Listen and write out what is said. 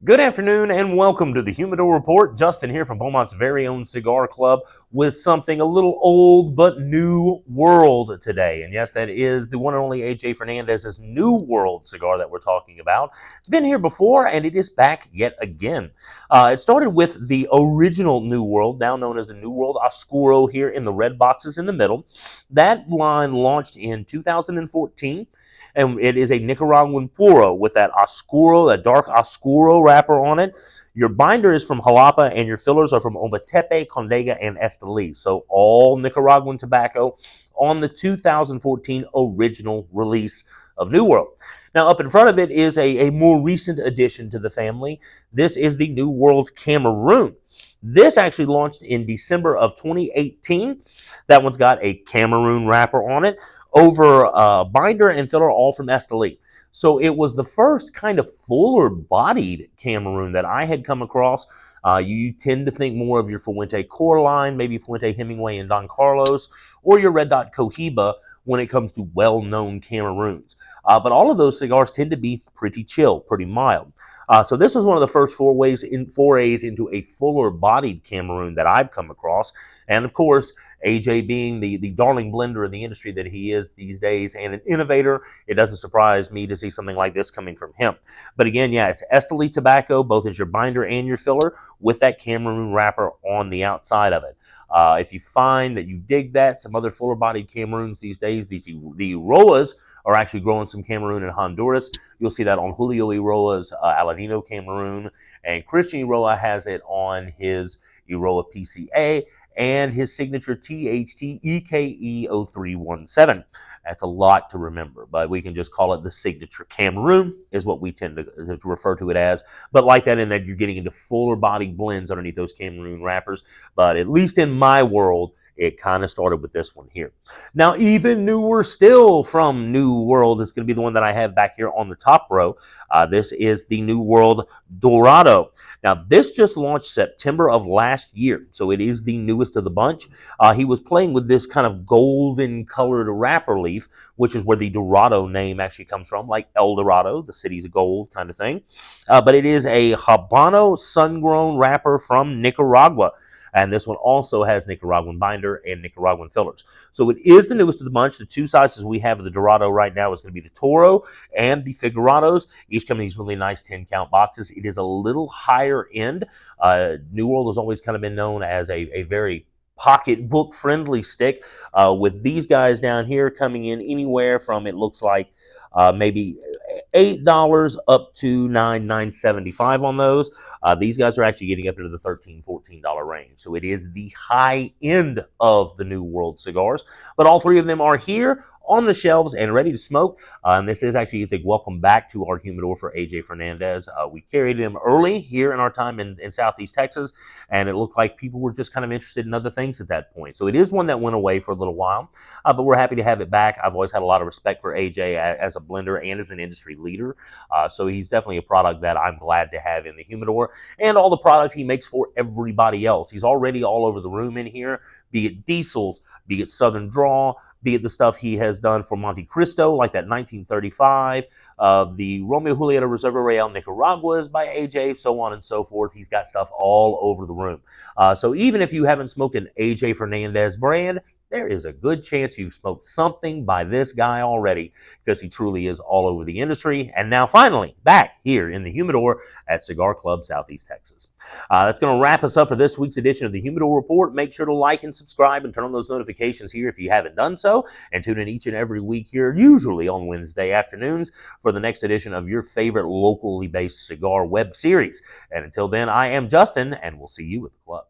Good afternoon and welcome to the Humidor Report. Justin here from Beaumont's very own cigar club with something a little old but new world today. And yes, that is the one and only AJ Fernandez's New World cigar that we're talking about. It's been here before and it is back yet again. It started with the original New World, now known as the New World Oscuro here in the red boxes in the middle. That line launched in 2014. And it is a Nicaraguan puro with that oscuro, that dark oscuro wrapper on it. Your binder is from Jalapa, and your fillers are from Ometepe, Condega, and Esteli. So all Nicaraguan tobacco on the 2014 original release of New World. Now, up in front of it is a more recent addition to the family. This is the New World Cameroon. This actually launched in December of 2018. That one's got a Cameroon wrapper on it. Over binder and filler all from Esteli. So it was the first kind of fuller-bodied Cameroon that I had come across. You tend to think more of your Fuente Core line, maybe Fuente Hemingway and Don Carlos, or your Red Dot Cohiba when it comes to well-known Cameroons. But all of those cigars tend to be pretty chill, pretty mild. So this was one of the first forays into a fuller-bodied Cameroon that I've come across. And of course, AJ being the darling blender in the industry that he is these days and an innovator, it doesn't surprise me to see something like this coming from him. But again, yeah, it's Esteli tobacco, both as your binder and your filler, with that Cameroon wrapper on the outside of it. If you find that you dig that, some other fuller-bodied Cameroons these days, the Roas are actually growing some Cameroon in Honduras. You'll see that on Julio Iroa's Aladino Cameroon, and Christian Iroa has it on his Iroa PCA and his signature THT EKE 0317. That's a lot to remember, but we can just call it the signature Cameroon is what we tend to refer to it as. But like that in that you're getting into fuller body blends underneath those Cameroon wrappers. But at least in my world, it kind of started with this one here. Now, even newer still from New World is going to be the one that I have back here on the top row. This is the New World Dorado. Now, this just launched September of last year, so it is the newest of the bunch. He was playing with this kind of golden colored wrapper leaf, which is where the Dorado name actually comes from, like El Dorado, the city's of gold kind of thing. But it is a Habano sun-grown wrapper from Nicaragua. And this one also has Nicaraguan binder and Nicaraguan fillers. So it is the newest of the bunch. The two sizes we have of the Dorado right now is going to be the Toro and the Figurados. Each come in these really nice 10-count boxes. It is a little higher end. New World has always kind of been known as a very pocketbook friendly stick, with these guys down here coming in anywhere from, it looks like, maybe $8 up to $9.75 on those. These guys are actually getting up into the $13, $14 range. So it is the high end of the New World cigars. But all three of them are here on the shelves and ready to smoke. And this is actually a welcome back to our humidor for AJ Fernandez. We carried him early here in our time in Southeast Texas, and it looked like people were just kind of interested in other things at that point. So it is one that went away for a little while, but we're happy to have it back. I've always had a lot of respect for AJ as a blender and as an industry leader. So he's definitely a product that I'm glad to have in the humidor, and all the product he makes for everybody else. He's already all over the room in here, be it diesels, be it Southern Draw, be it the stuff he has done for Monte Cristo, like that 1935, the Romeo Julieta Reserva Real Nicaraguas by AJ, so on and so forth. He's got stuff all over the room. So even if you haven't smoked an AJ Fernandez brand, there is a good chance you've smoked something by this guy already, because he truly is all over the industry. And now finally, back here in the humidor at Cigar Club Southeast Texas. That's going to wrap us up for this week's edition of the Humidor Report. Make sure to like and subscribe and turn on those notifications here if you haven't done so. And tune in each and every week here, usually on Wednesday afternoons, for the next edition of your favorite locally based cigar web series. And until then, I am Justin, and we'll see you at the club.